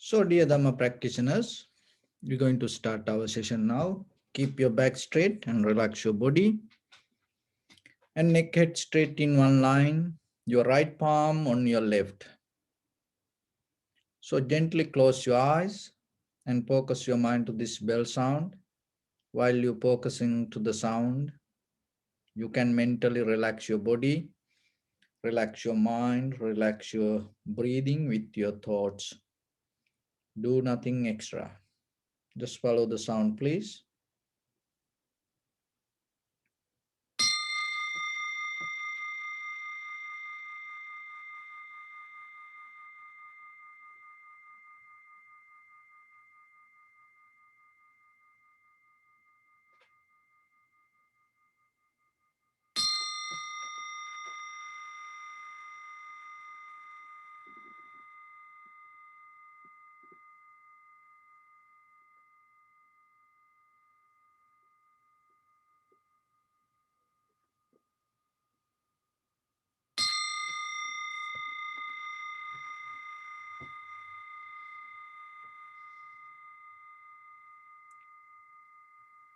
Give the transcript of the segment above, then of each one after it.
So, dear Dhamma practitioners, we're going to start our session now. Keep your back straight and relax your body and neck head straight in one line, your right palm on your left. So, gently close your eyes and focus your mind to this bell sound. While you're focusing to the sound, you can mentally relax your body, relax your mind, relax your breathing with your thoughts. Do nothing extra. Just follow the sound, please.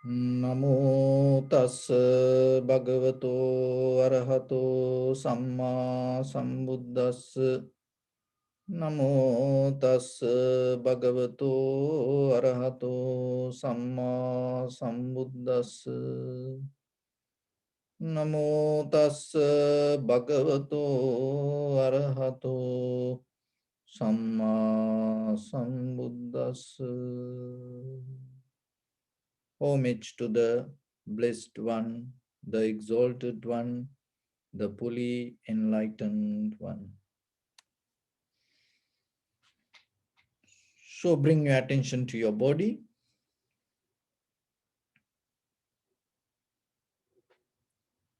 Namo tassa bhagavato arahato samma sambuddhassa. Namo tassa bhagavato arahato samma sambuddhassa. Namo tassa bhagavato arahato samma sambuddhassa. Homage to the Blessed One, the Exalted One, the fully enlightened One. So bring your attention to your body.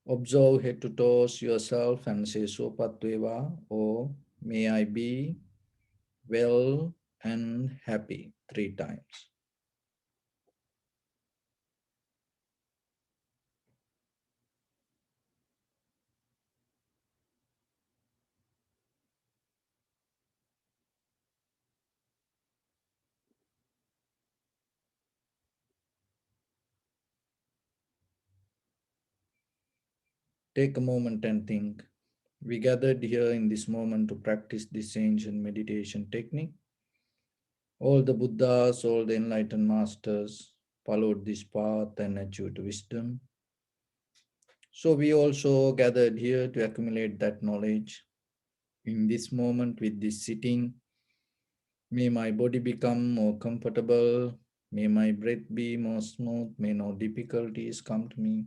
Observe head to toes yourself and say Sopatveva, or may I be well and happy 3 times. Take a moment and think. We gathered here in this moment to practice this ancient meditation technique. All the Buddhas, all the enlightened masters followed this path and achieved wisdom. So we also gathered here to accumulate that knowledge. In this moment with this sitting, may my body become more comfortable, may my breath be more smooth, may no difficulties come to me,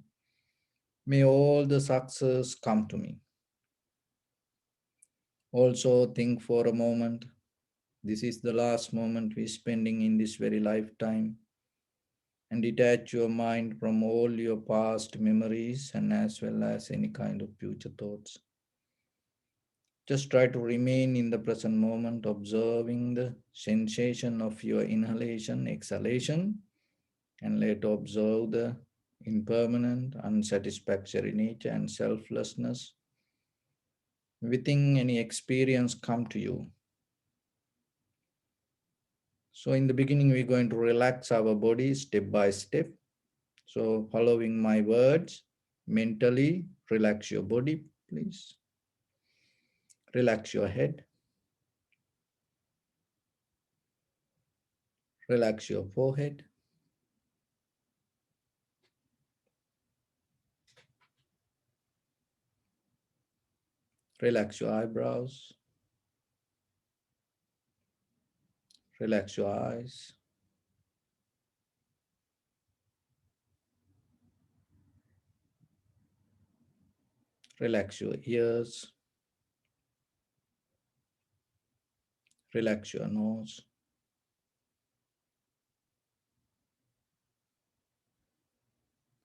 may all the success come to me. Also think for a moment, this is the last moment we're spending in this very lifetime, and detach your mind from all your past memories and as well as any kind of future thoughts. Just try to remain in the present moment, observing the sensation of your inhalation, exhalation, and let observe the impermanent, unsatisfactory nature and selflessness within any experience come to you. So in the beginning, we're going to relax our body step by step. So following my words, mentally relax your body, please. Relax your head. Relax your forehead. Relax your eyebrows. Relax your eyes. Relax your ears. Relax your nose.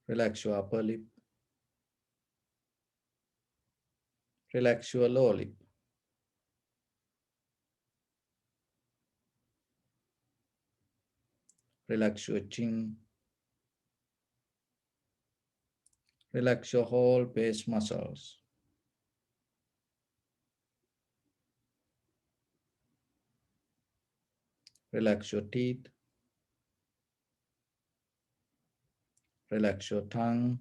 Relax your upper lip. Relax your lower lip. Relax your chin. Relax your whole face muscles. Relax your teeth. Relax your tongue.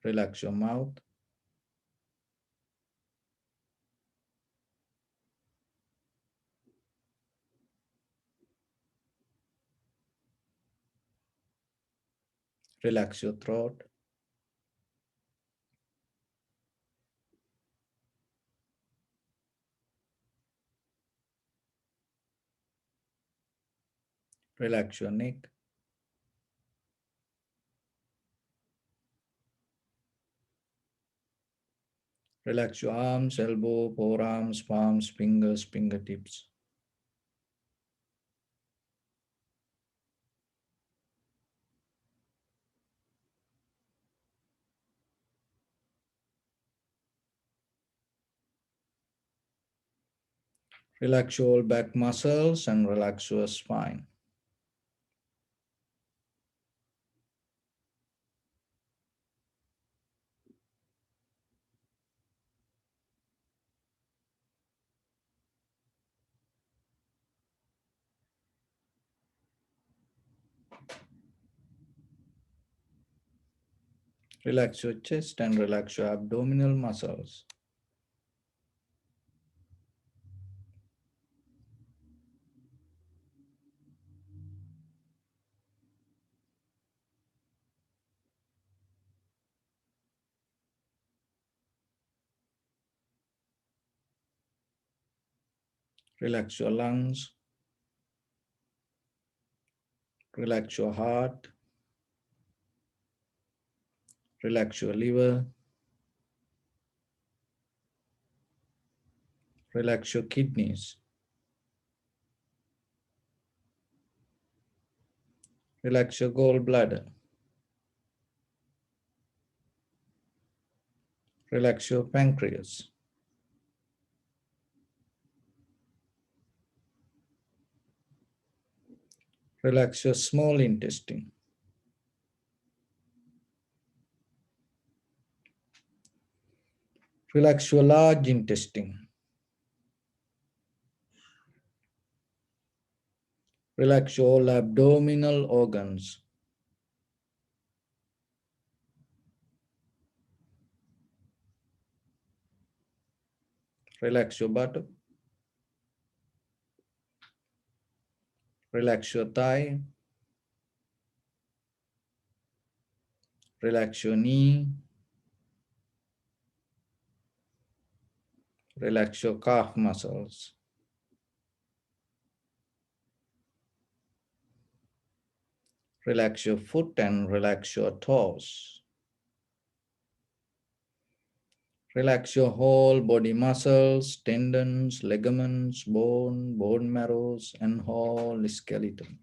Relax your mouth. Relax your throat. Relax your neck. Relax your arms, elbow, forearms, palms, fingers, fingertips. Relax your back muscles and relax your spine. Relax your chest and relax your abdominal muscles. Relax your lungs. Relax your heart. Relax your liver. Relax your kidneys. Relax your gallbladder. Relax your pancreas. Relax your small intestine. Relax your large intestine. Relax your all abdominal organs. Relax your buttock. Relax your thigh. Relax your knee. Relax your calf muscles. Relax your foot and relax your toes. Relax your whole body muscles, tendons, ligaments, bone marrows, and whole skeleton.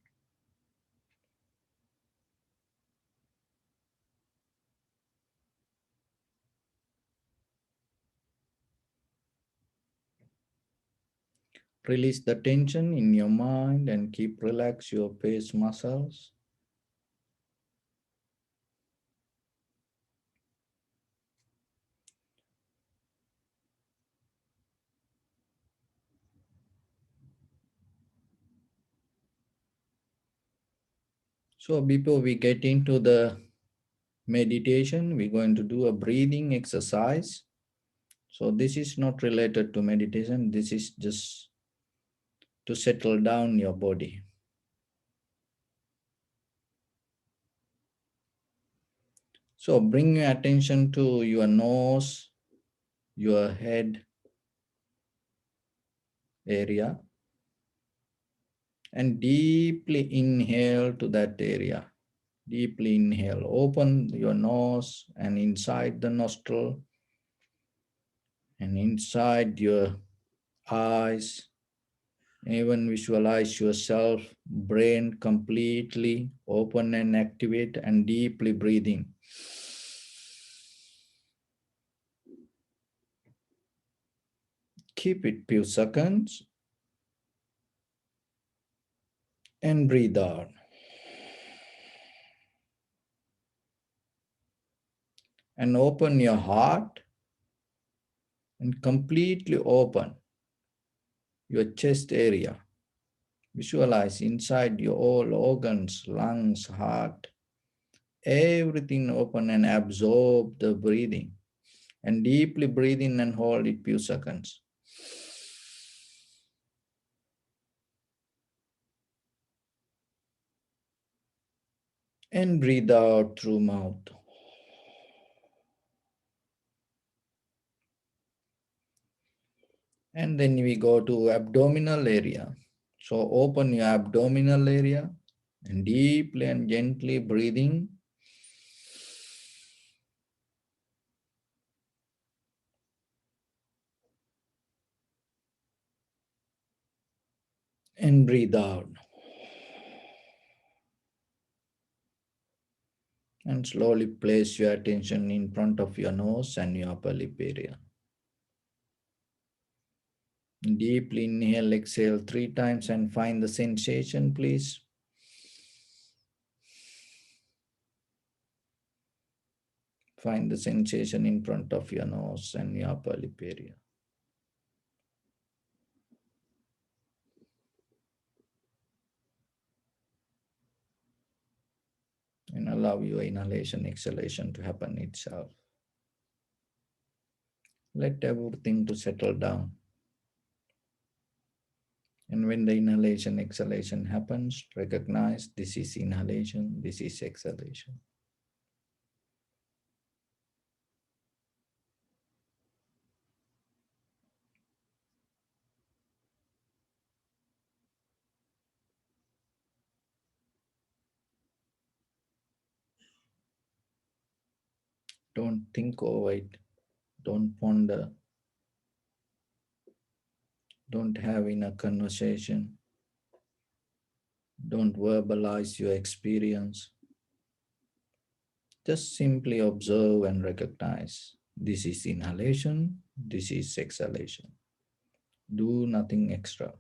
Release the tension in your mind and keep relax your face muscles. So before we get into the meditation, we're going to do a breathing exercise. So this is not related to meditation. This is just to settle down your body. So bring your attention to your nose, your head area, and deeply inhale to that area. Deeply inhale. Open your nose and inside the nostril and inside your eyes. Even visualize yourself, brain completely open and activate and deeply breathing. Keep it few seconds and breathe out. And open your heart and completely open your chest area. Visualize inside your all organs, lungs, heart, everything open and absorb the breathing. And deeply breathe in and hold it few seconds. And breathe out through mouth. And then we go to abdominal area. So open your abdominal area and deeply and gently breathing. And breathe out. And slowly place your attention in front of your nose and your upper lip area. Deeply inhale, exhale 3 times and find the sensation, please. Find the sensation in front of your nose and your upper lip area. And allow your inhalation, exhalation to happen itself. Let everything to settle down. And when the inhalation, exhalation happens, recognize this is inhalation, this is exhalation. Don't think over it. Don't ponder. Don't have inner conversation. Don't verbalize your experience. Just simply observe and recognize. This is inhalation, this is exhalation. Do nothing extra.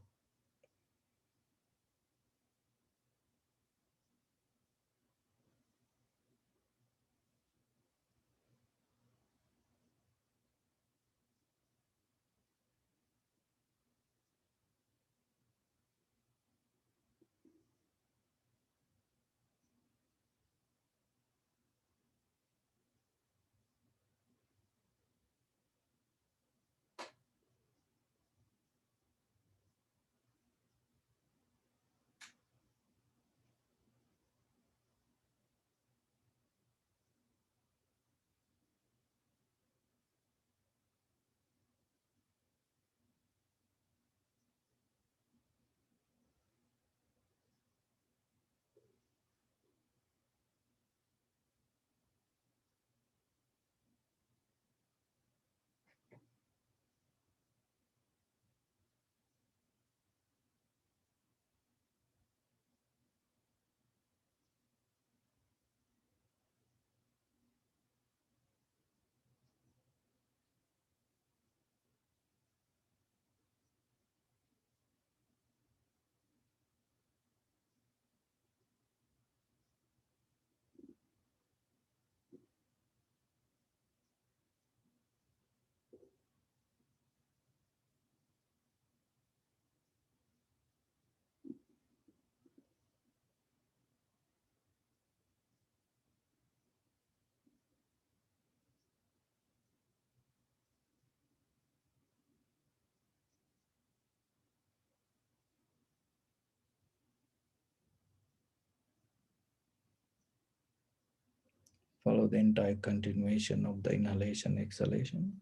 Follow the entire continuation of the inhalation, exhalation.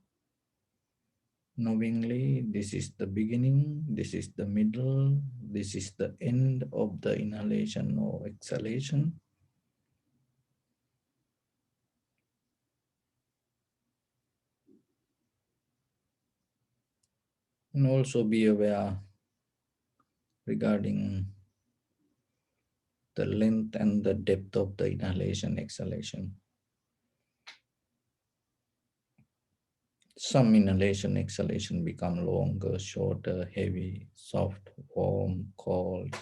Knowingly, this is the beginning, this is the middle, this is the end of the inhalation or exhalation. And also be aware regarding the length and the depth of the inhalation, exhalation. Some inhalation, exhalation become longer, shorter, heavy, soft, warm, cold.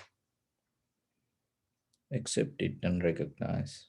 Accept it and recognize.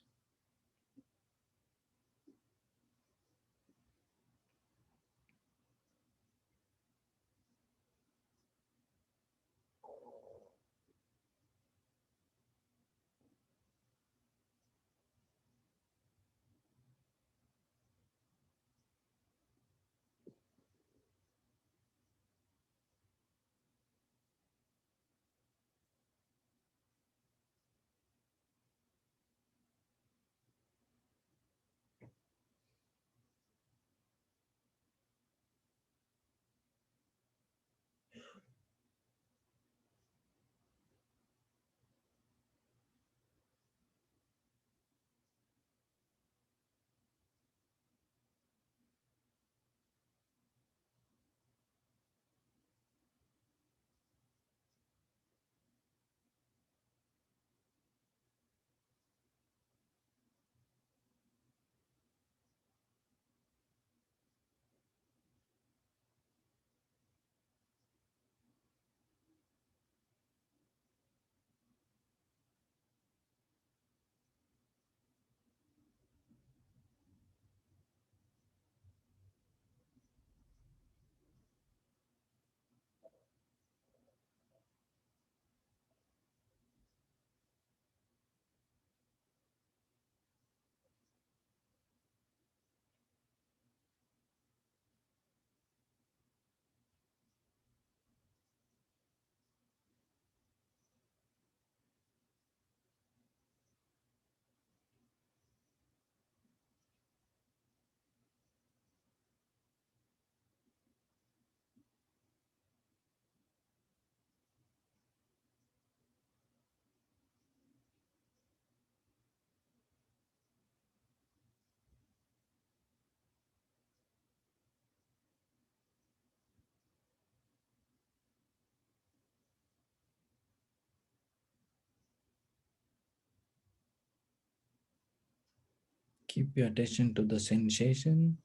Keep your attention to the sensation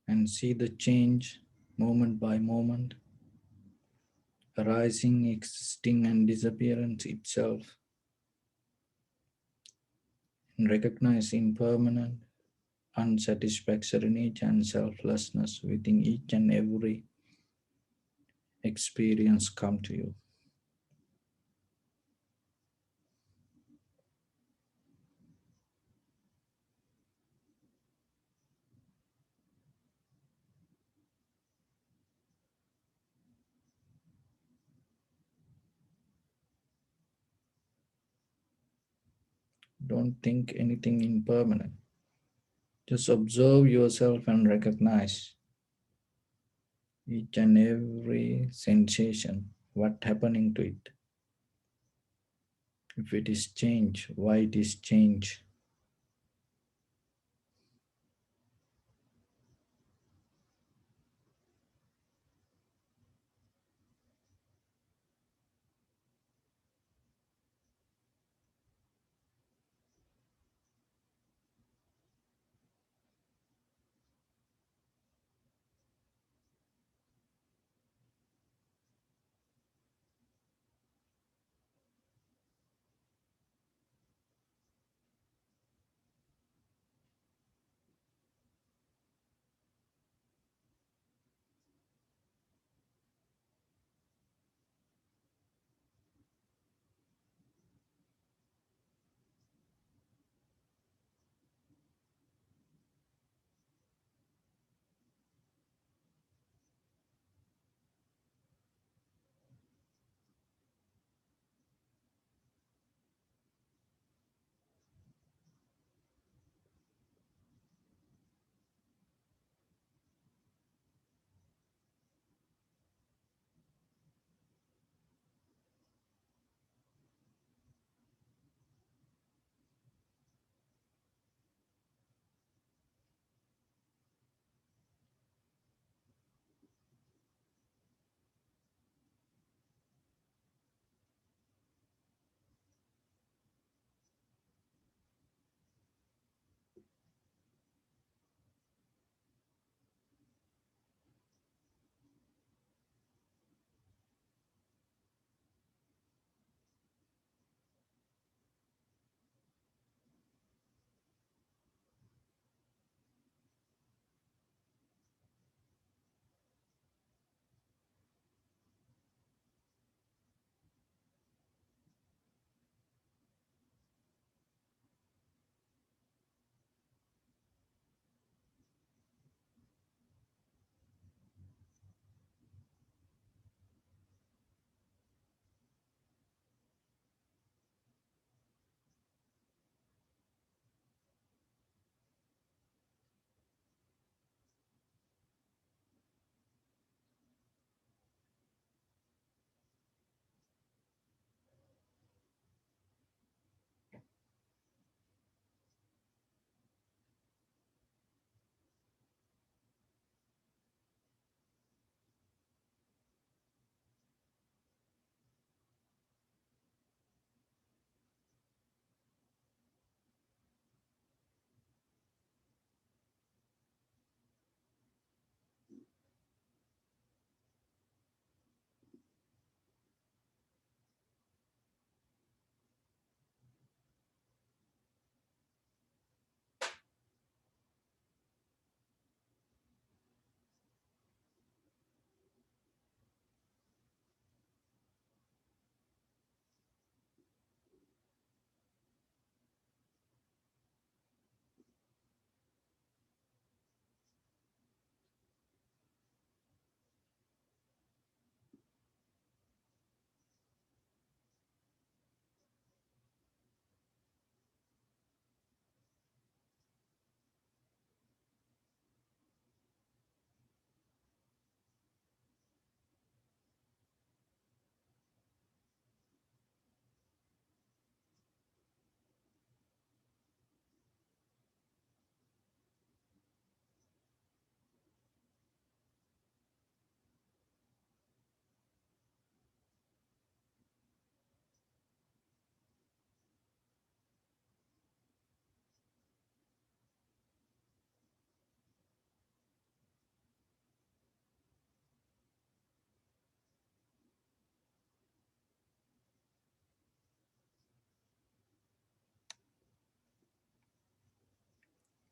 and see the change moment by moment, arising, existing, and disappearance itself, and recognize impermanent, unsatisfactoriness, and selflessness within each and every experience come to you. Don't think anything impermanent. Just observe yourself and recognize each and every sensation, what happening to it. If it is change, why it is change.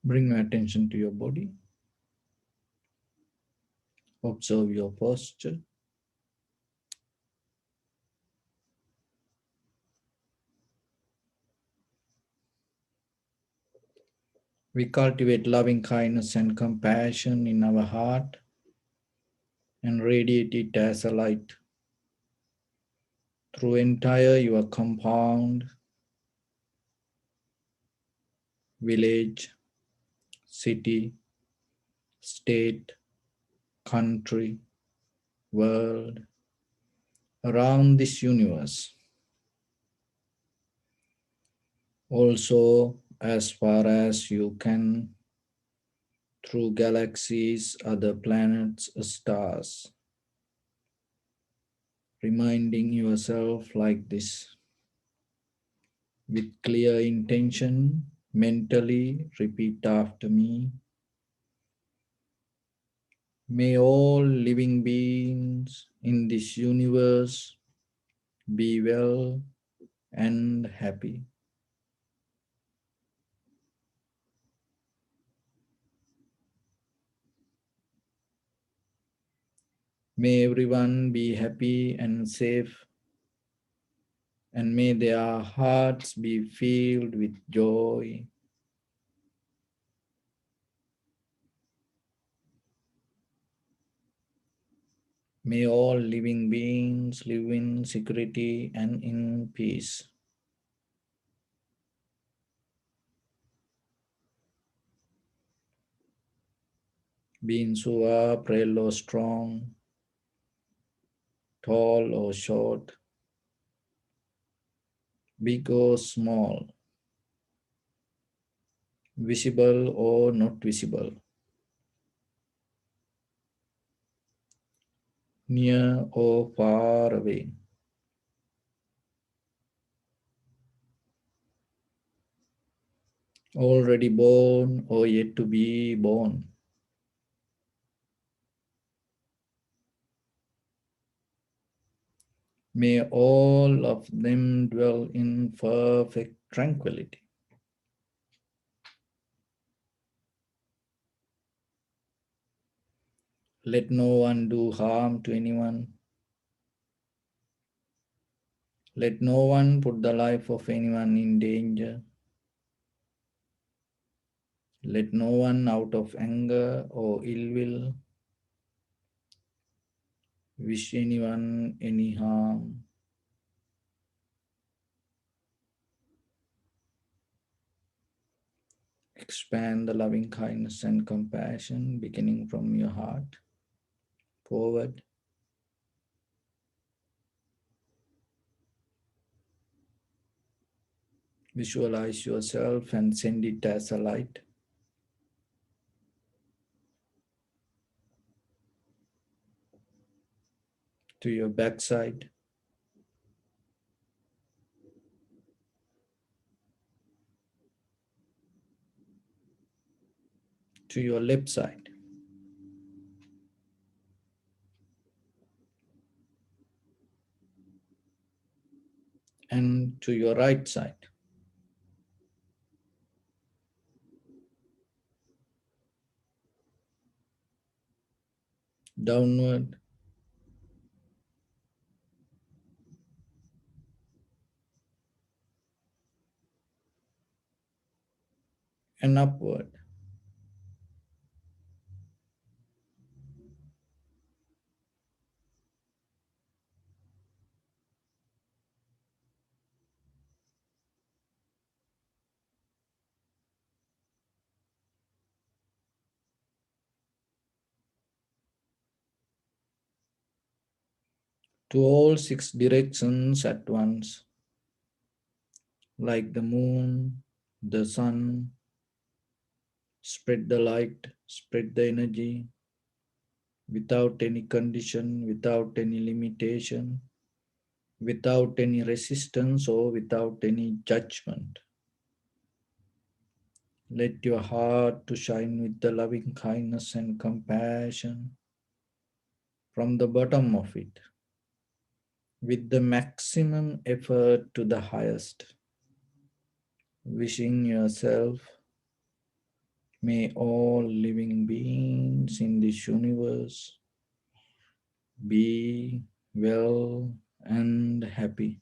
Bring your attention to your body. Observe your posture. We cultivate loving kindness and compassion in our heart and radiate it as a light through entire your compound, village, city, state, country, world, around this universe. Also, as far as you can, through galaxies, other planets, stars, reminding yourself like this with clear intention. Mentally repeat after me. May all living beings in this universe be well and happy. May everyone be happy and safe, and may their hearts be filled with joy. May all living beings live in security and in peace. Beings who are frail or strong, tall or short, big or small, visible or not visible, near or far away, already born or yet to be born. May all of them dwell in perfect tranquility. Let no one do harm to anyone. Let no one put the life of anyone in danger. Let no one out of anger or ill will wish anyone any harm. Expand the loving kindness and compassion beginning from your heart forward. Visualize yourself and send it as a light to your backside, to your left side, and to your right side. Downward and upward. To all six directions at once, like the moon, the sun. Spread the light, spread the energy without any condition, without any limitation, without any resistance or without any judgment. Let your heart to shine with the loving kindness and compassion from the bottom of it, with the maximum effort to the highest, wishing yourself May all living beings in this universe be well and happy.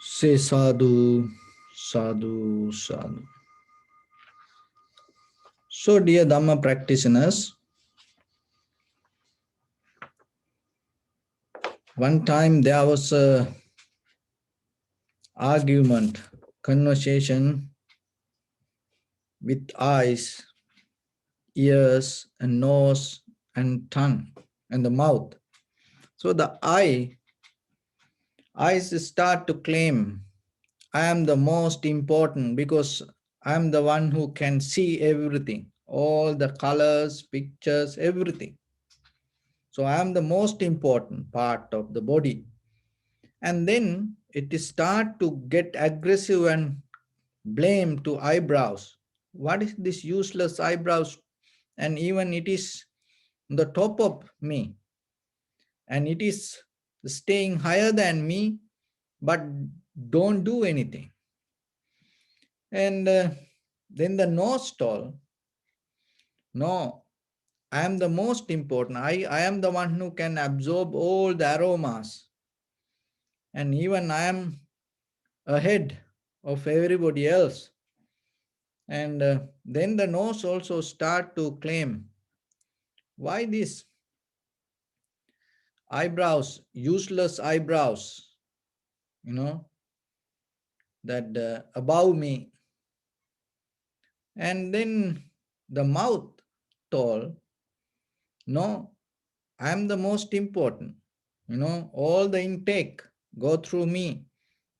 Say sadhu, sadhu, sadhu. So, dear Dhamma practitioners, one time there was a argument, conversation with eyes, ears, and nose, and tongue, and the mouth. So the eyes start to claim, I am the most important because I am the one who can see everything, all the colors, pictures, everything. So I am the most important part of the body. And then it start to get aggressive and blame to eyebrows. What is this useless eyebrows? And even it is the top of me, and it is staying higher than me, but don't do anything. And then the nose told, no, I am the most important. I am the one who can absorb all the aromas. And even I am ahead of everybody else. And then the nose also start to claim, why this eyebrows, useless eyebrows, you know, that above me. And then the mouth told, no, I am the most important. All the intake go through me.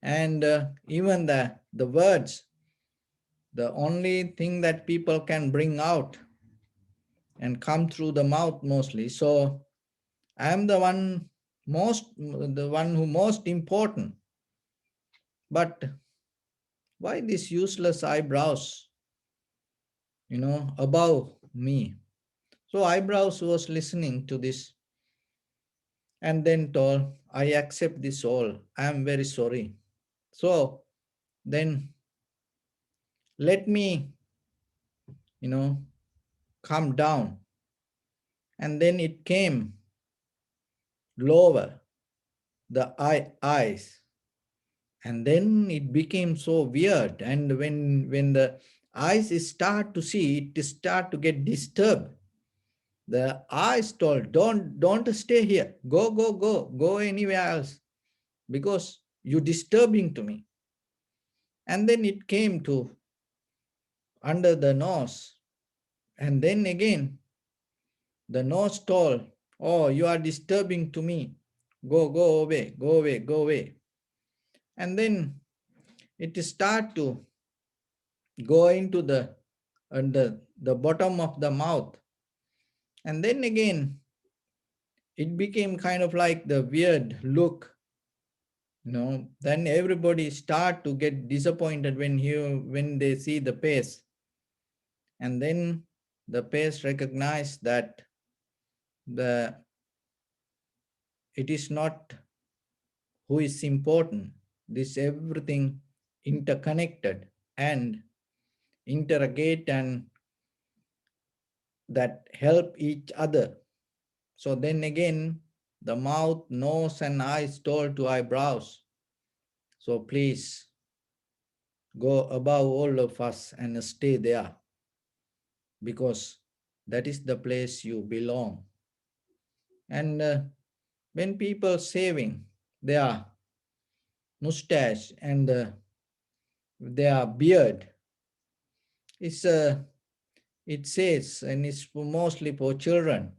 And even the words, the only thing that people can bring out and come through the mouth mostly. So I am the one who most important. But why these useless eyebrows, above me? So eyebrows was listening to this and then told, I accept this all. I am very sorry. So then let me, you know, come down. And then it came lower, the eyes. And then it became so weird. And when the eyes start to see, it start to get disturbed. The eyes told, don't stay here. Go anywhere else because you're disturbing to me. And then it came to under the nose. And then again, the nose told, oh, you are disturbing to me. Go away, go away, go away. And then it start to go into the under the bottom of the mouth. And then again, it became kind of like the weird look. Then everybody start to get disappointed when they see the pace. And then the pace recognize that the it is not who is important. This everything interconnected and interrogate and that help each other. So then again, the mouth, nose, and eyes told to eyebrows. So please go above all of us and stay there because that is the place you belong. And when people saving their mustache and their beard, it's it says, and it's mostly for children,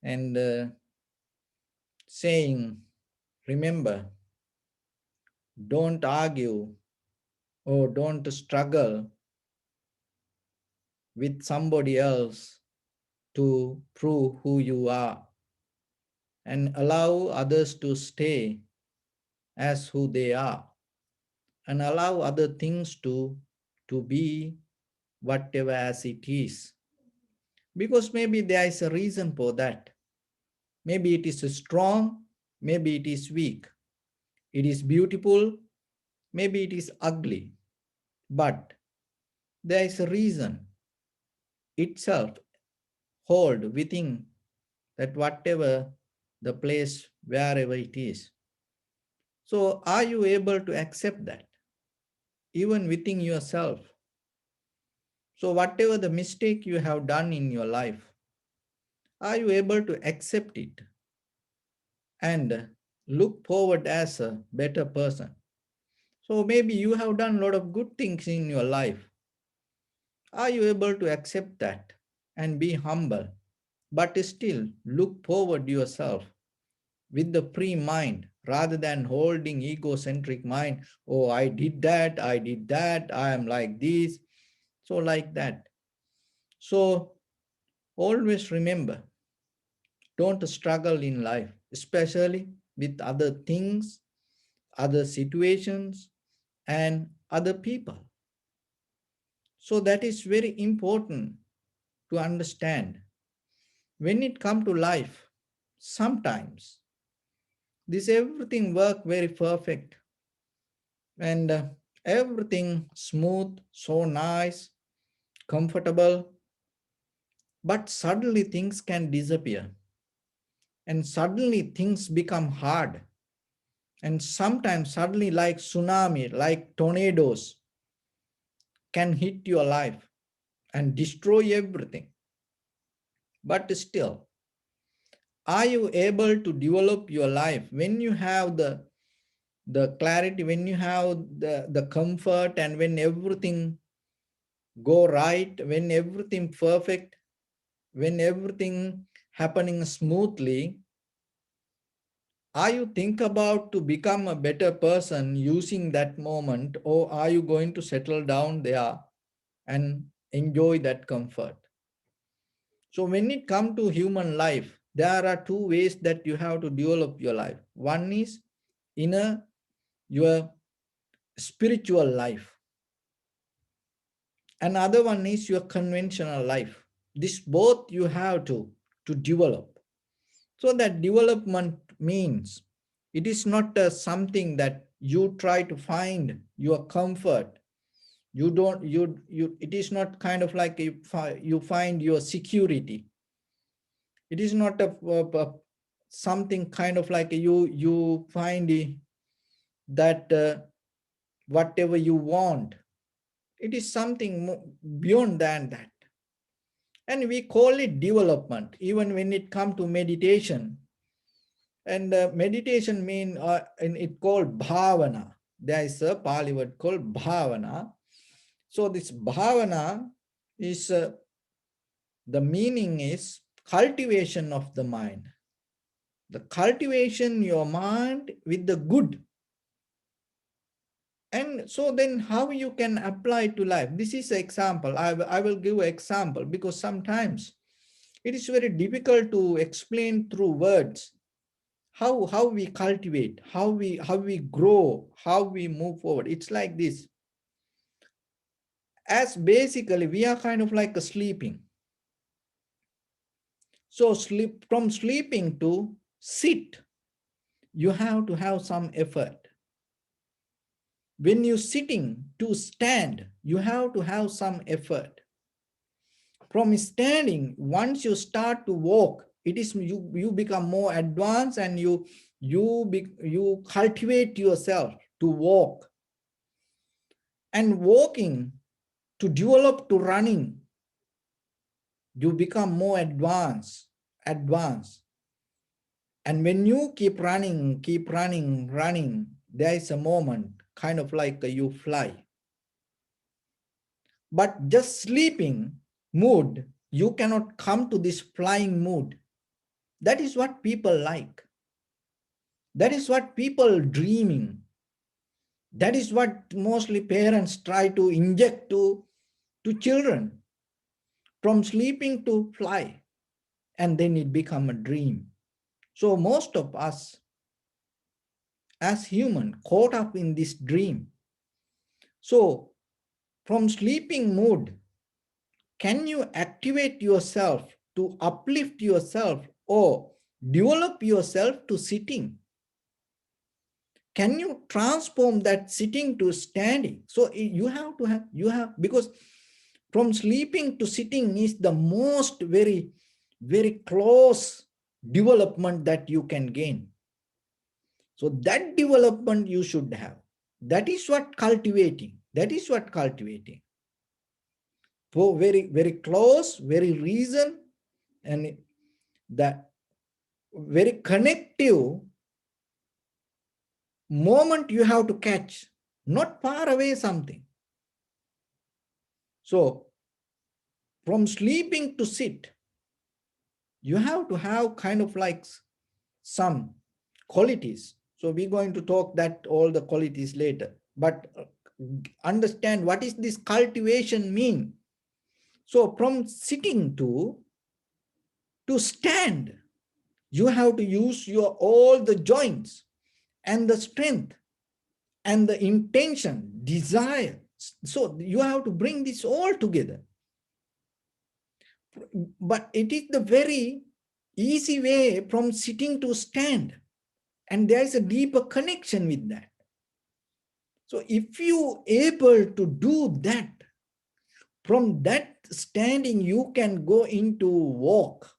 and saying, remember, don't argue or don't struggle with somebody else to prove who you are, and allow others to stay as who they are, and allow other things to be whatever as it is, because maybe there is a reason for that. Maybe it is strong, maybe it is weak, it is beautiful, maybe it is ugly, but there is a reason itself hold within that whatever the place wherever it is. So are you able to accept that even within yourself? So whatever the mistake you have done in your life, are you able to accept it and look forward as a better person? So maybe you have done a lot of good things in your life. Are you able to accept that and be humble, but still look forward yourself with the free mind rather than holding egocentric mind? Oh, I did that, I am like this, so like that. So always remember, don't struggle in life, especially with other things, other situations, and other people. So that is very important to understand. When it comes to life, sometimes this everything work very perfect, and everything smooth, so nice, comfortable, but suddenly things can disappear, and suddenly things become hard, and sometimes suddenly like tsunami, like tornadoes can hit your life and destroy everything. But still, are you able to develop your life when you have the clarity, when you have the comfort, and when everything go right, when everything perfect, when everything happening smoothly? Are you think about to become a better person using that moment, or are you going to settle down there and enjoy that comfort? So when it comes to human life, there are two ways that you have to develop your life. One is inner, your spiritual life. Another one is your conventional life. This both you have to develop. So that development means it is not something that you try to find your comfort. You don't, it is not kind of like you find your security. It is not something kind of like you find that whatever you want. It is something beyond than that. And we call it development, even when it comes to meditation. And meditation mean, and it called bhavana. There is a Pali word called bhavana. So this bhavana is, the meaning is cultivation of the mind. The cultivation your mind with the good. And so then how you can apply to life? This is an example. I will give an example, because sometimes it is very difficult to explain through words how we cultivate, how we grow, how we move forward. It's like this. As basically we are kind of like a sleeping. So from sleeping to sit, you have to have some effort. When you're sitting to stand, you have to have some effort. From standing, once you start to walk, it is you become more advanced, and you cultivate yourself to walk. And walking, to develop to running, you become more advanced. And when you keep running, there is a moment, kind of like you fly. But just sleeping mood, you cannot come to this flying mood. That is what people like. That is what people dreaming. That is what mostly parents try to inject to children, from sleeping to fly, and then it become a dream. So most of us as human caught up in this dream. So from sleeping mood, can you activate yourself to uplift yourself or develop yourself to sitting? Can you transform that sitting to standing? So you have, because from sleeping to sitting is the most very close development that you can gain. So that development you should have. That is what cultivating. For very close, very reason, and that very connective moment you have to catch, not far away something. So from sleeping to sit, you have to have kind of like some qualities. So we're going to talk that all the qualities later, but understand what is this cultivation mean. So from sitting to stand, you have to use your all the joints and the strength and the intention, desire. So you have to bring this all together. But it is the very easy way from sitting to stand. And there is a deeper connection with that. So if you able to do that, from that standing, you can go into walk.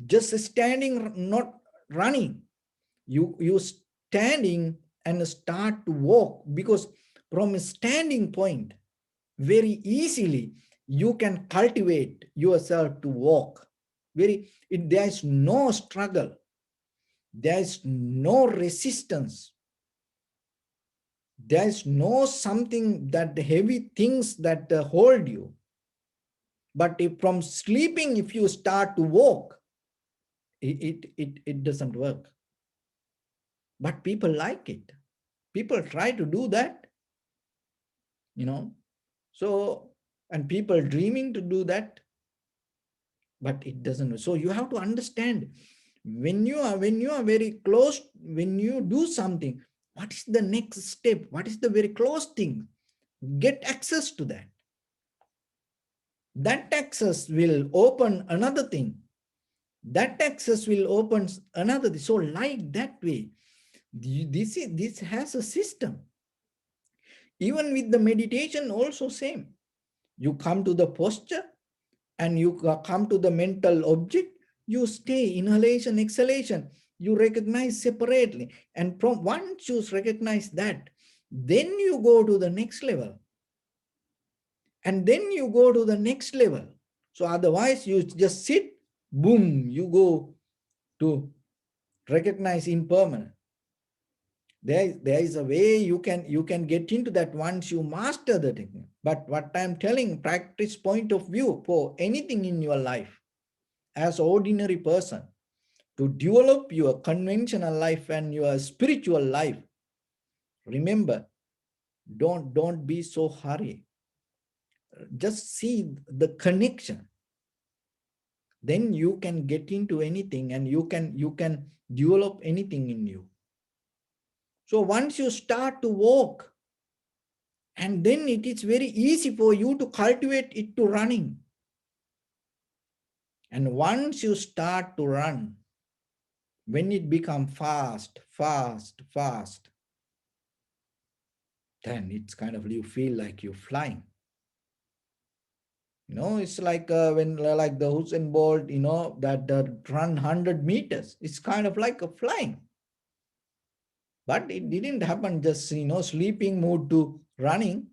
Just standing, not running. You standing and start to walk, because from a standing point, very easily you can cultivate yourself to walk. There is no struggle, there is no resistance, there is no something that heavy things that hold you. But if from sleeping, if you start to walk, it doesn't work. But people like it. People try to do that, you know. So, and people dreaming to do that, but it doesn't. So you have to understand, when you are very close, when you do something, what is the next step? What is the very close thing? Get access to that. That access will open another thing. That access will open another thing. So like that way, this has a system. Even with the meditation also same. You come to the posture and you come to the mental object, you stay, inhalation, exhalation, you recognize separately. And from once you recognize that, then you go to the next level. And then you go to the next level. So otherwise you just sit, boom, you go to recognize impermanent. There is a way you can get into that once you master the technique. But what I'm telling, practice point of view for anything in your life, as ordinary person, to develop your conventional life and your spiritual life, remember, don't be so hurry. Just see the connection. Then you can get into anything, and you can develop anything in you. So once you start to walk, and then it is very easy for you to cultivate it to running. And once you start to run, when it becomes fast, then it's kind of, you feel like you're flying. It's like when like the Usain Bolt, that run 100 meters. It's kind of like a flying. But it didn't happen just, sleeping mood to running.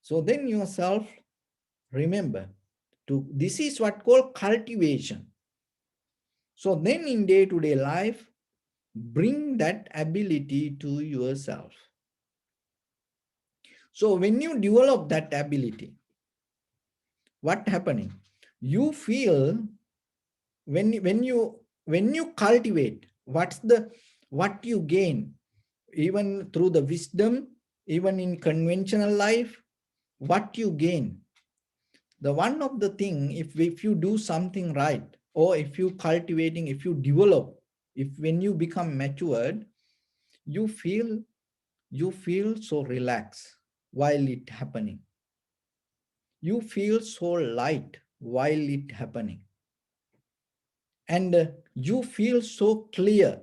So then yourself, remember, this is what called cultivation. So then in day-to-day life, bring that ability to yourself. So when you develop that ability, what happening? You feel when you cultivate, what you gain, even through the wisdom, even in conventional life, what you gain. The one of the thing, if you do something right, or if you cultivating, if you develop, if when you become matured, you feel so relaxed while it happening. You feel so light while it happening. And you feel so clear.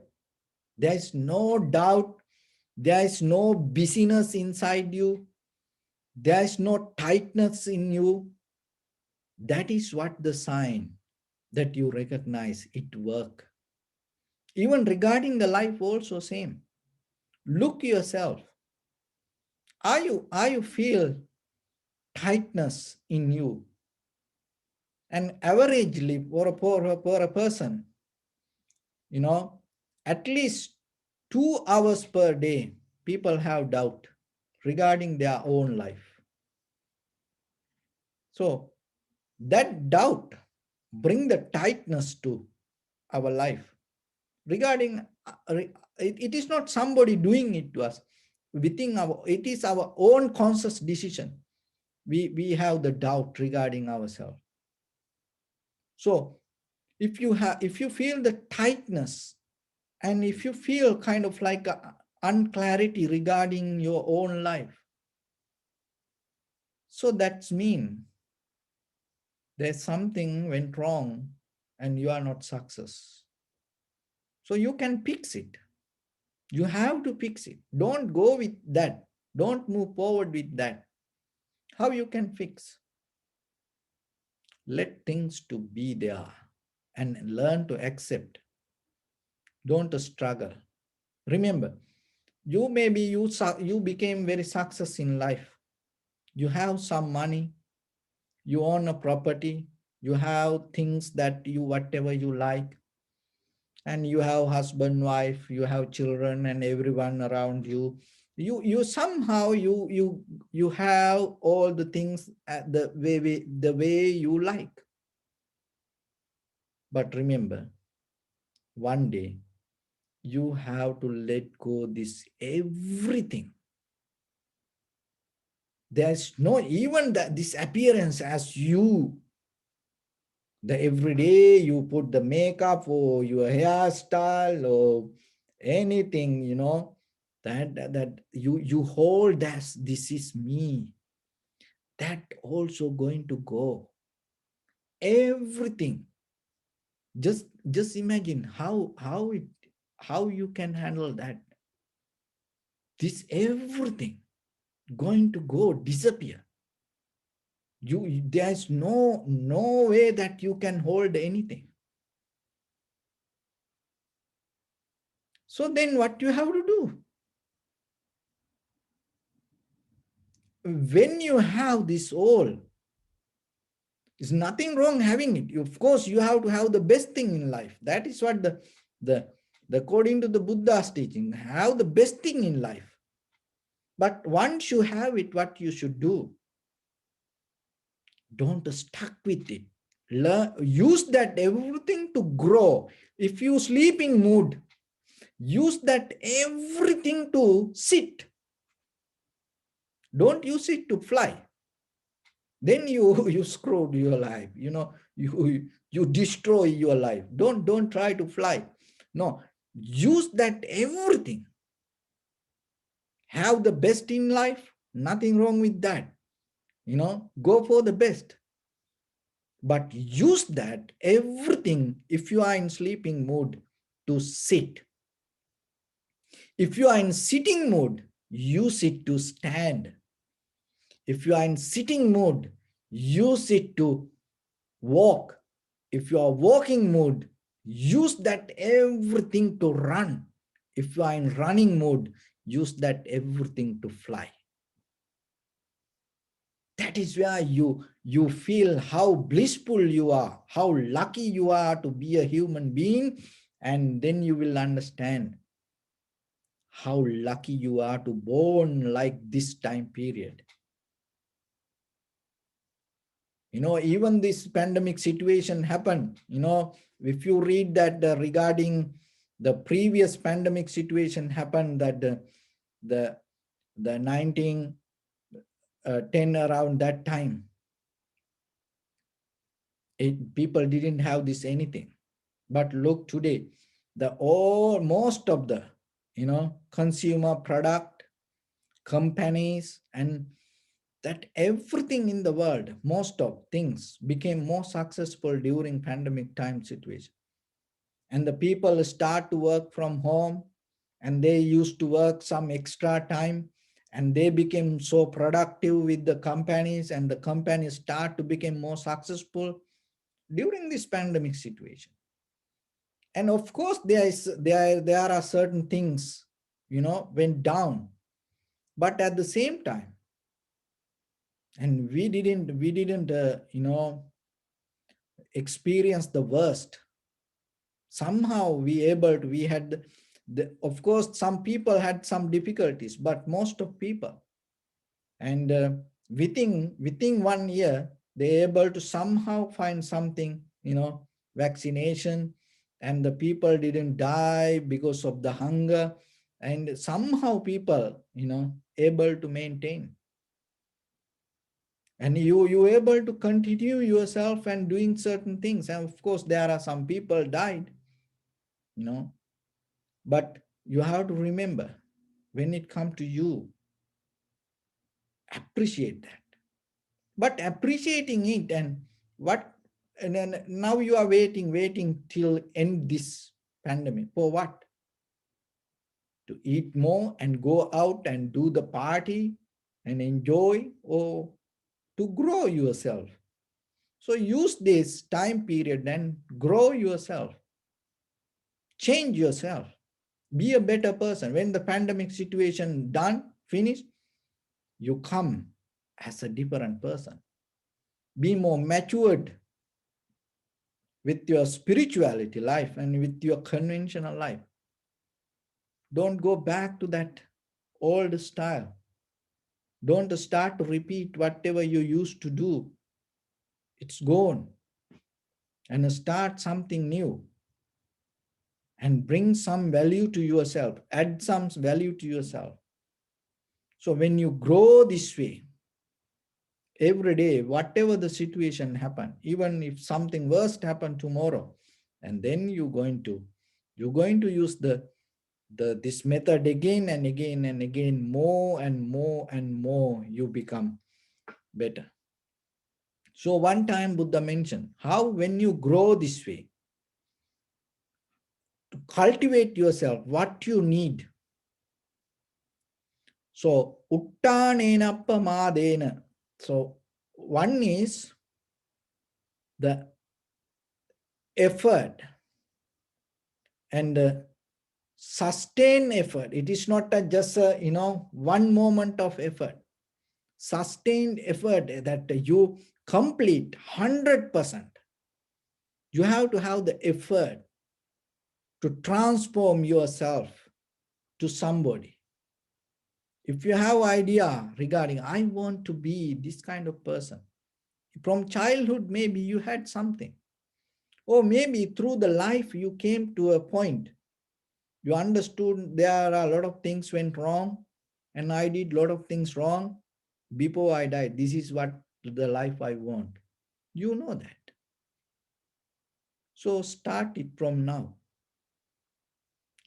There is no doubt. There is no busyness inside you. There is no tightness in you. That is what the sign that you recognize it work. Even regarding the life also same. Look yourself. Are you feel tightness in you? And averagely for a person, at least 2 hours per day, people have doubt regarding their own life. So that doubt bring the tightness to our life. Regarding, it is not somebody doing it to us. It is our own conscious decision. We have the doubt regarding ourselves. So if you feel the tightness, and if you feel kind of like a unclarity regarding your own life, so that's mean there's something went wrong and you are not success. So you can fix it. You have to fix it. Don't go with that. Don't move forward with that. How you can fix? Let things to be there and learn to accept. Don't struggle. Remember, you became very success in life. You have some money, you own a property, you have things that you whatever you like, and you have husband, wife, you have children and everyone around you. You somehow you have all the things the way you like. But remember, one day you have to let go this everything. There's no even this appearance as you. The every day you put the makeup or your hairstyle or anything, that you hold as this is me. That also going to go. Everything. Just imagine how you can handle that. This everything going to go disappear. There's no way that you can hold anything. So then what you have to do? When you have this all, there's nothing wrong having it. Of course, you have to have the best thing in life. That is what the according to the Buddha's teaching, have the best thing in life. But once you have it, what you should do? Don't stuck with it. Use that everything to grow. If you sleep in mood, use that everything to sit. Don't use it to fly. Then you screwed your life. You destroy your life. Don't try to fly. No, use that everything. Have the best in life. Nothing wrong with that. Go for the best. But use that everything if you are in sleeping mood to sit. If you are in sitting mood, use it to stand. If you are in sitting mood, use it to walk. If you are walking mood, use that everything to run. If you are in running mode, use that everything to fly. That is where you feel how blissful you are, how lucky you are to be a human being, and then you will understand how lucky you are to born like this time period. Even this pandemic situation happened, if you read that regarding the previous pandemic situation happened, that the the 1910 around that time, people didn't have this anything. But look today, most of the consumer product companies, and that everything in the world, most of things became more successful during pandemic time situation. And the people start to work from home, and they used to work some extra time, and they became so productive with the companies, and the companies start to become more successful during this pandemic situation. And of course there are certain things went down, but at the same time, and we didn't experience the worst. Somehow we had of course some people had some difficulties, but most of people, and within 1 year they able to somehow find something, vaccination, and the people didn't die because of the hunger, and somehow people able to maintain, and you able to continue yourself and doing certain things. And of course there are some people died, you know but you have to remember, when it comes to you, appreciate that. But appreciating it, and then now you are waiting till end this pandemic for what? To eat more and go out and do the party and enjoy, or to grow yourself? So use this time period and grow yourself, change yourself, be a better person. When the pandemic situation done, finished, you come as a different person. Be more matured with your spirituality life and with your conventional life. Don't go back to that old style. Don't start to repeat whatever you used to do. It's gone. And start something new. And bring some value to yourself. Add some value to yourself. So when you grow this way, every day, whatever the situation happen, even if something worst happen tomorrow, and then you're going to use this method again and again and again, more and more and more, you become better. So one time Buddha mentioned how when you grow this way, to cultivate yourself, what you need. So uttanena pamadena. So one is the effort and sustained effort. It is not just a one moment of effort. Sustained effort that you complete 100%. You have to have the effort to transform yourself to somebody. If you have idea regarding, I want to be this kind of person, from childhood maybe you had something, or maybe through the life you came to a point, you understood there are a lot of things went wrong, and I did a lot of things wrong before I died. This is what the life I want. You know that. So start it from now.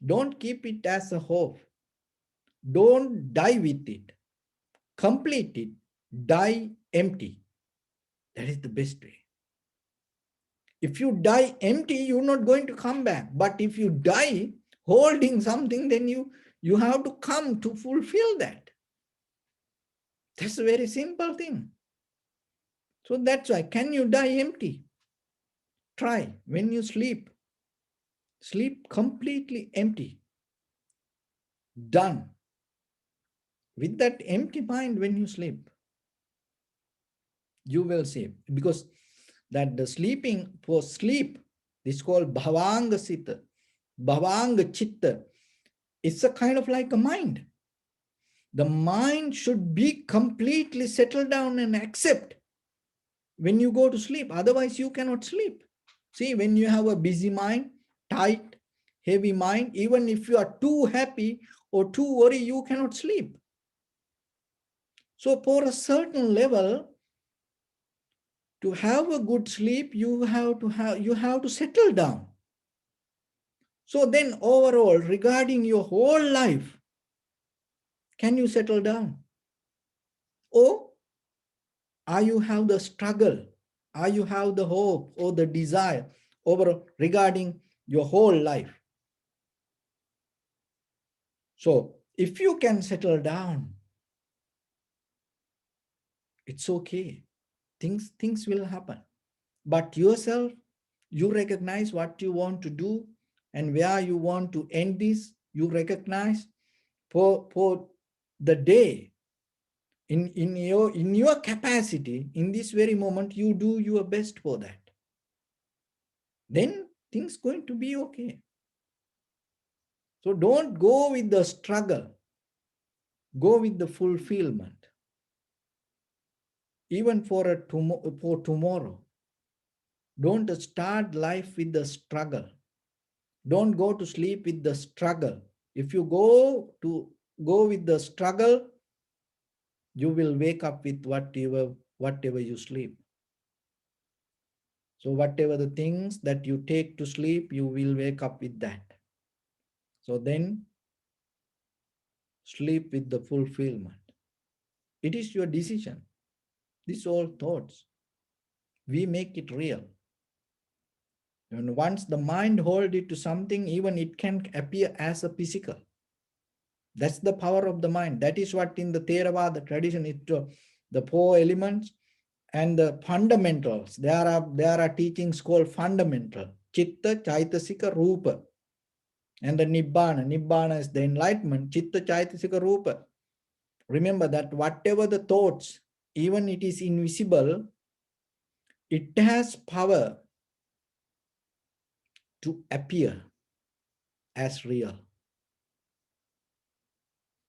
Don't keep it as a hope. Don't die with it. Complete it. Die empty. That is the best way. If you die empty, you're not going to come back. But if you die holding something, then you have to come to fulfill that. That's a very simple thing. So that's why, can you die empty? Try when you sleep. Sleep completely empty. Done. With that empty mind when you sleep. You will see, because that the sleeping for sleep is called bhavanga sita, bhavanga chitta. It's a kind of like a mind. The mind should be completely settled down and accept when you go to sleep. Otherwise, you cannot sleep. See, when you have a busy mind, tight, heavy mind, even if you are too happy or too worried, you cannot sleep. So for a certain level, to have a good sleep, you have to settle down. So then overall, regarding your whole life, can you settle down? Or are you have the struggle? Are you have the hope or the desire over regarding your whole life? So if you can settle down, it's okay. Things will happen. But yourself, you recognize what you want to do and where you want to end this. You recognize for the day, in your capacity, in this very moment, you do your best for that. Then things going to be okay. So don't go with the struggle. Go with the fulfillment. Even for tomorrow. Don't start life with the struggle. Don't go to sleep with the struggle. If you go with the struggle, you will wake up with whatever you sleep. So whatever the things that you take to sleep, you will wake up with that. So then sleep with the fulfillment. It is your decision. These all thoughts. We make it real. And once the mind hold it to something, even it can appear as a physical. That's the power of the mind. That is what in the Theravada tradition, the four elements and the fundamentals. There are teachings called fundamental. Chitta, Chaitasika, Rupa. And the Nibbana. Nibbana is the enlightenment. Chitta, Chaitasika, Rupa. Remember that whatever the thoughts, even it is invisible, it has power to appear as real.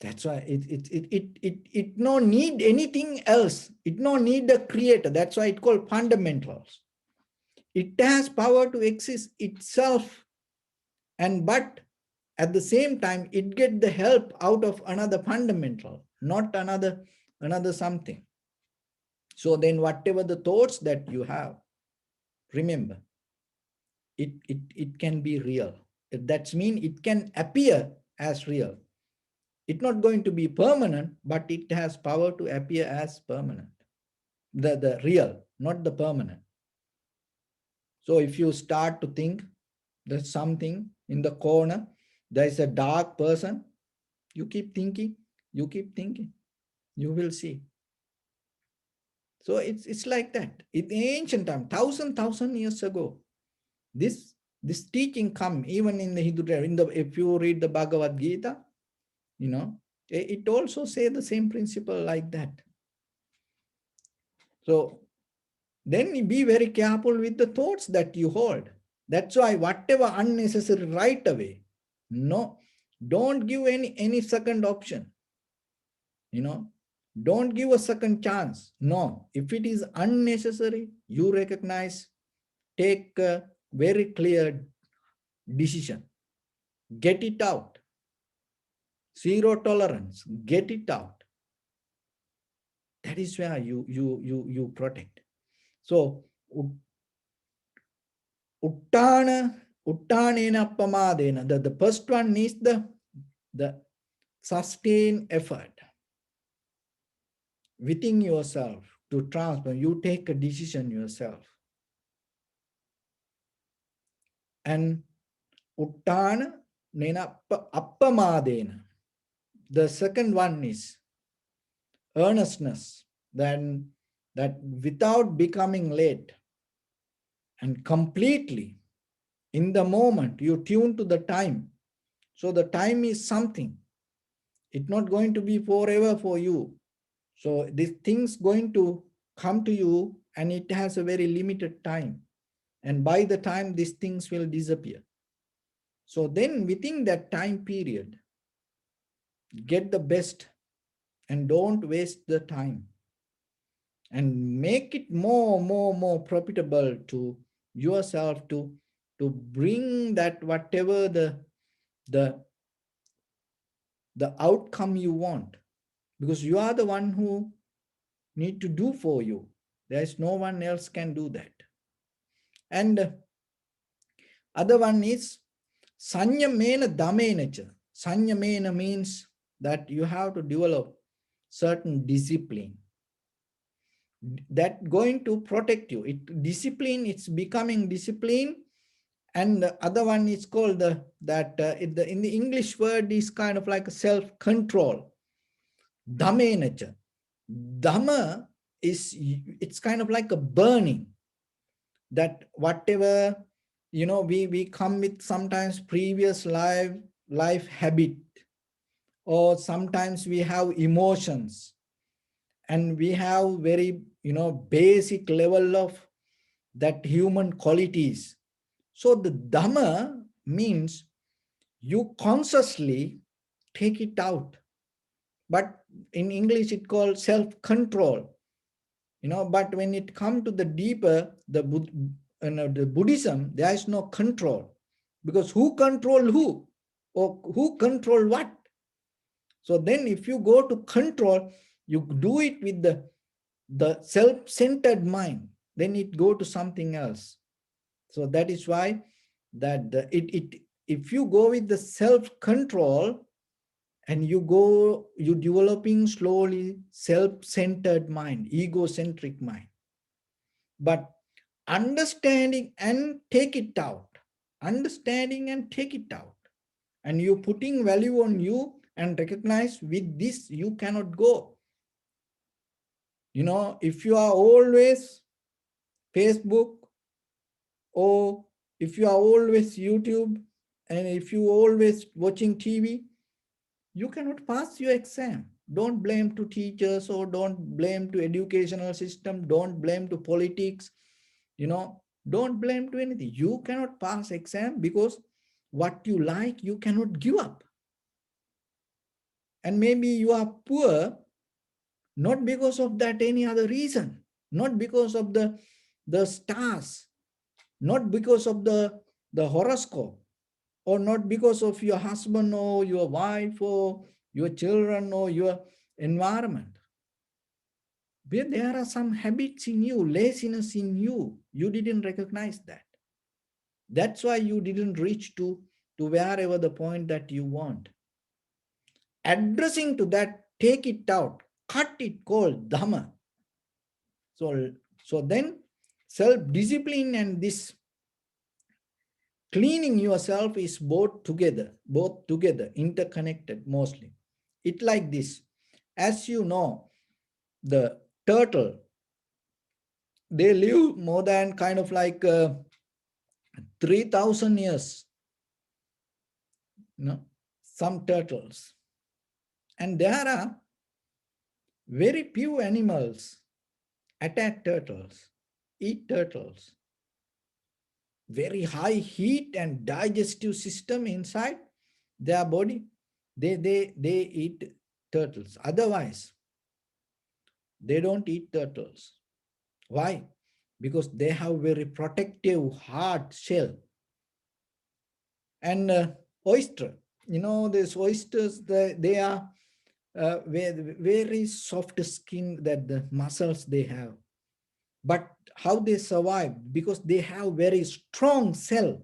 That's why it no need anything else. It no need a creator. That's why it's called fundamentals. It has power to exist itself, but at the same time, it get the help out of another fundamental, not another something. So then whatever the thoughts that you have, remember, it can be real. That means it can appear as real. It's not going to be permanent, but it has power to appear as permanent. The real, not the permanent. So if you start to think there's something in the corner, there's a dark person, you keep thinking, you will see. So it's like that. In ancient time, thousand years ago, this teaching come even in the Hindu tradition. If you read the Bhagavad Gita, it also say the same principle like that. So then be very careful with the thoughts that you hold. That's why whatever unnecessary right away, no, don't give any second option. Don't give a second chance. No, if it is unnecessary, you recognize, take a very clear decision. Get it out. Zero tolerance. Get it out. That is where you protect. So uttanena appamadena. The first one is the sustained effort within yourself to transform. You take a decision yourself. And uttana nena appamadena. The second one is earnestness. Then that without becoming late and completely in the moment, you tune to the time. So the time is something. It's not going to be forever for you. So this thing's going to come to you and it has a very limited time. And by the time these things will disappear. So then within that time period, get the best and don't waste the time, and make it more profitable to yourself to bring that whatever the the outcome you want, because you are the one who need to do for you. There is no one else can do that. And other one is sanyamena damenacha. Sanyamena means that you have to develop certain discipline that going to protect you. It discipline, it's becoming discipline. And the other one is called in the English word is kind of like a self-control. Dhamenacha. Dhamma is, it's kind of like a burning, that whatever, we come with sometimes previous life habit, or sometimes we have emotions, and we have very, basic level of that human qualities. So the Dhamma means you consciously take it out. But in English, it called self-control. But when it comes to the deeper, the Buddhism, there is no control. Because who control who? Or who control what? So then if you go to control, you do it with the self-centered mind, then it go to something else. So that is why that if you go with the self-control and you developing slowly self-centered mind, egocentric mind, but understanding and take it out, understanding and take it out, and you putting value on you and recognize with this you cannot go. If you are always Facebook, or if you are always YouTube, and if you always watching TV, you cannot pass your exam. Don't blame to teachers, or don't blame to educational system, don't blame to politics, don't blame to anything. You cannot pass exam because what you like, you cannot give up. And maybe you are poor, not because of that any other reason, not because of the stars, not because of the horoscope, or not because of your husband or your wife or your children or your environment. But there are some habits in you, laziness in you. You didn't recognize that. That's why you didn't reach to wherever the point that you want. Addressing to that, take it out, cut it, called Dhamma. So then self-discipline and this cleaning yourself is both together, interconnected mostly. It like this. As you know, the turtle, they live more than kind of like 3,000 years, some turtles. And there are very few animals attack turtles, eat turtles. Very high heat and digestive system inside their body, they eat turtles. Otherwise, they don't eat turtles. Why? Because they have very protective hard shell. And oyster, these oysters, they are very soft skin, that the muscles they have. But how they survive? Because they have very strong cell.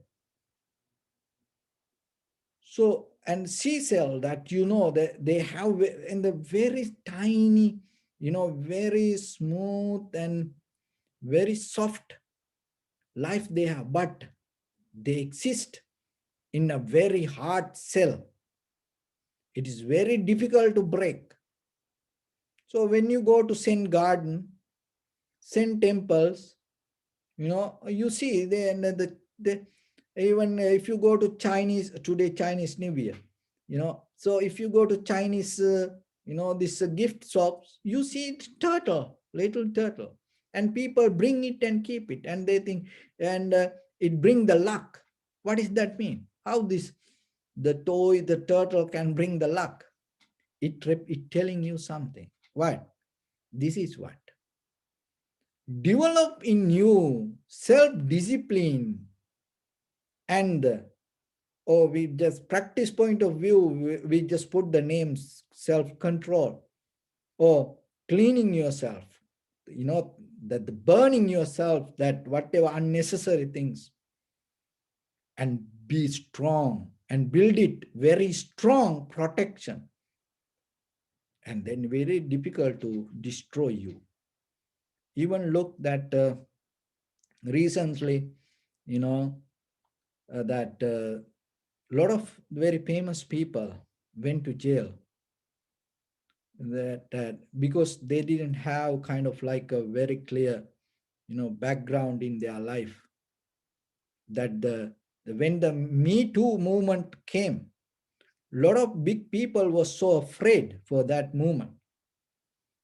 So, and sea cell, that that they have in the very tiny, very smooth and very soft life they have, but they exist in a very hard cell. It is very difficult to break. So when you go to Zen garden, Zen temples, you see even if you go to Chinese New Year, so if you go to Chinese, this gift shops, you see turtle, little turtle. and people bring it and keep it, and they think, and it bring the luck. What does that mean? How this, the toy, the turtle can bring the luck? It telling you something. What? This is what. Develop in you self-discipline and, or we just practice point of view, we just put the names self-control or cleaning yourself, that the burning yourself, that whatever unnecessary things, and be strong and build it very strong protection, and then very difficult to destroy you. Even look that recently, that a lot of very famous people went to jail, that because they didn't have kind of like a very clear background in their life, that when the Me Too movement came, a lot of big people were so afraid for that movement.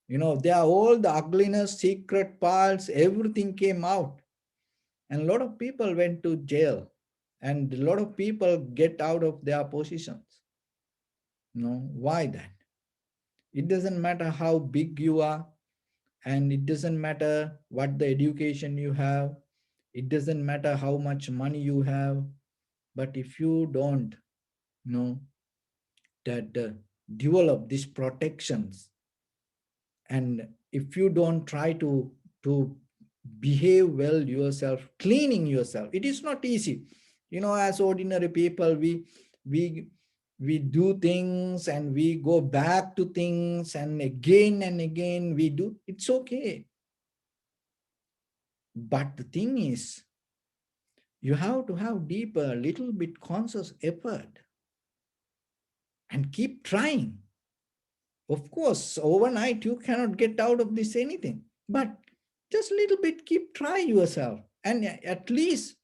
They are all the ugliness, secret parts, everything came out, and a lot of people went to jail, and a lot of people get out of their positions. Why that? It doesn't matter how big you are, and it doesn't matter what the education you have, it doesn't matter how much money you have, but if you don't know that develop these protections, and if you don't try to behave well yourself, cleaning yourself, it is not easy. As ordinary people, we we do things and we go back to things, and again we do, it's okay. But the thing is, you have to have deeper, little bit conscious effort and keep trying. Of course, overnight you cannot get out of this anything, but just a little bit keep try yourself. And at least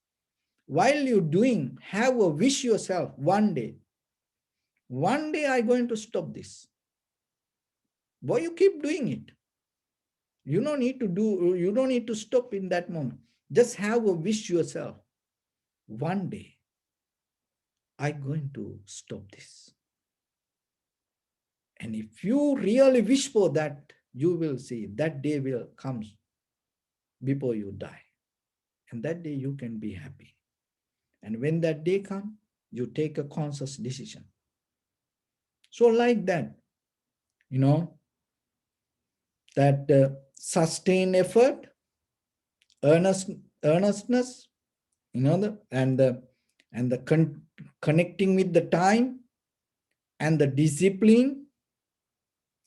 while you're doing, have a wish yourself, one day I'm going to stop this. Boy, you keep doing it. You don't need to stop in that moment. Just have a wish yourself. One day I'm going to stop this. And if you really wish for that, you will see that day will come before you die. And that day you can be happy. And when that day comes, you take a conscious decision. So like that, that sustained effort, earnestness, connecting with the time, and the discipline,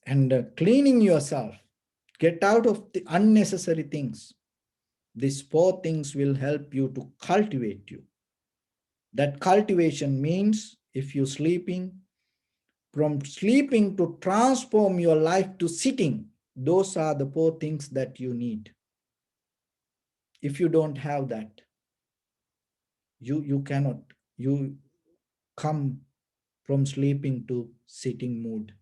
and cleaning yourself, get out of the unnecessary things. These four things will help you to cultivate you. That cultivation means, if you're sleeping, from sleeping to transform your life to sitting, those are the four things that you need. If you don't have that, you cannot, you come from sleeping to sitting mood.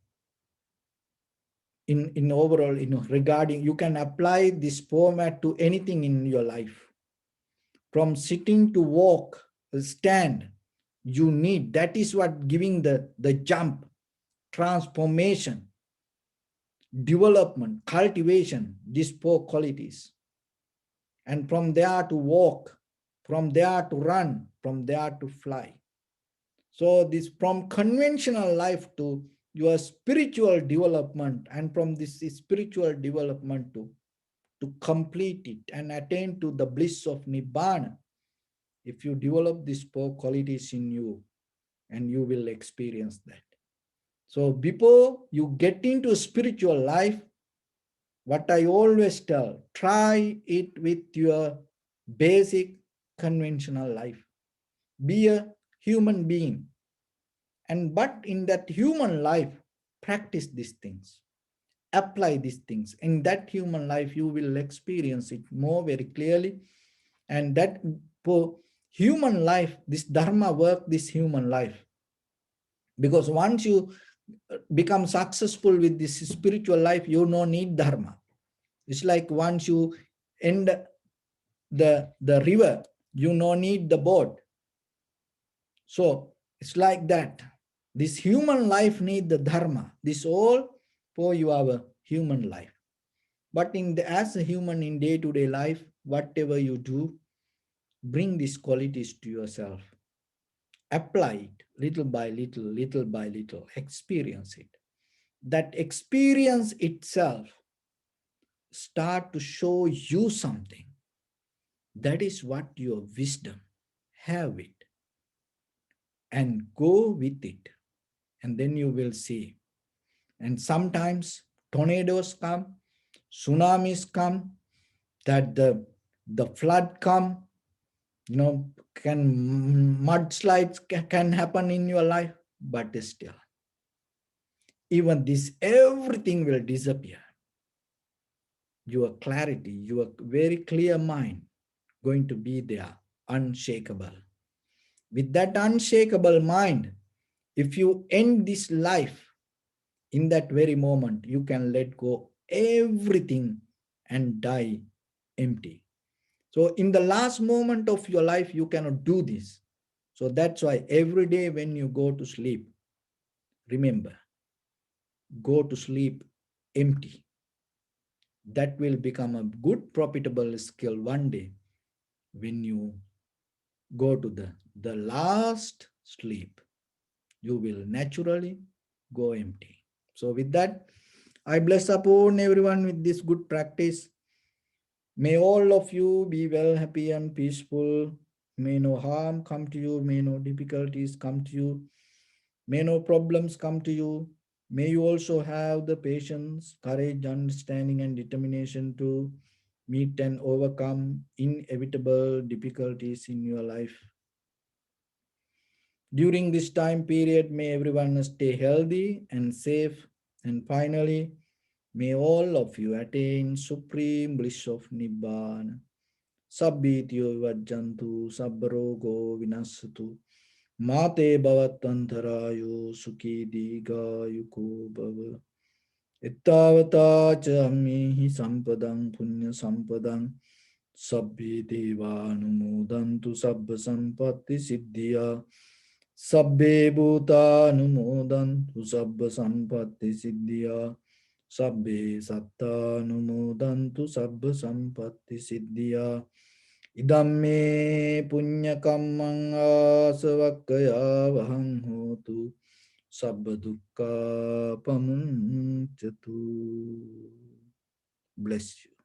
In overall, regarding, you can apply this format to anything in your life. From sitting to walk, stand, you need, that is what giving the jump, transformation, development, cultivation, these four qualities. And from there to walk, from there to run, from there to fly. So this, from conventional life to your spiritual development, and from this spiritual development to complete it and attain to the bliss of Nibbana. If you develop these four qualities in you, and you will experience that. So before you get into spiritual life, what I always tell, try it with your basic conventional life. Be a human being. But in that human life, practice these things. Apply these things. In that human life, you will experience it more very clearly. And that for human life, this Dharma work, this human life. Because once you become successful with this spiritual life, you don't need Dharma. It's like once you end the river, you no need the boat. So it's like that. This human life need the dharma. This all for your human life. But as a human in day-to-day life, whatever you do, bring these qualities to yourself. Apply it little by little, experience it. That experience itself start to show you something. That is what your wisdom. Have it and go with it. And then you will see. And sometimes tornadoes come, tsunamis come, that the flood come, can mudslides can happen in your life, but still, even this, everything will disappear. Your clarity, your very clear mind going to be there, unshakable. With that unshakable mind, if you end this life in that very moment, you can let go everything and die empty. So in the last moment of your life, you cannot do this. So that's why every day when you go to sleep, remember, go to sleep empty. That will become a good profitable skill one day when you go to the last sleep. You will naturally go empty. So with that, I bless upon everyone with this good practice. May all of you be well, happy and peaceful. May no harm come to you. May no difficulties come to you. May no problems come to you. May you also have the patience, courage, understanding, and determination to meet and overcome inevitable difficulties in your life. During this time period, may everyone stay healthy and safe. And finally, may all of you attain supreme bliss of Nibbana. Sabbityo vajjantu sabbarogo vinasatu. Mate bhavatantarayo sukhi digayuko bhava. Ittavata chamihi sampadang punya sampadang. Sabbi devanumodantu sabba sampatti siddhya. Sabbe bhutanumodantu sabba sampatti siddhya. Sabbe sattanumodantu sabba sampatti siddhya. Idamme punya kammang asavakkaya vahang hotu. Sabba dukkha pamuncatu. Bless you.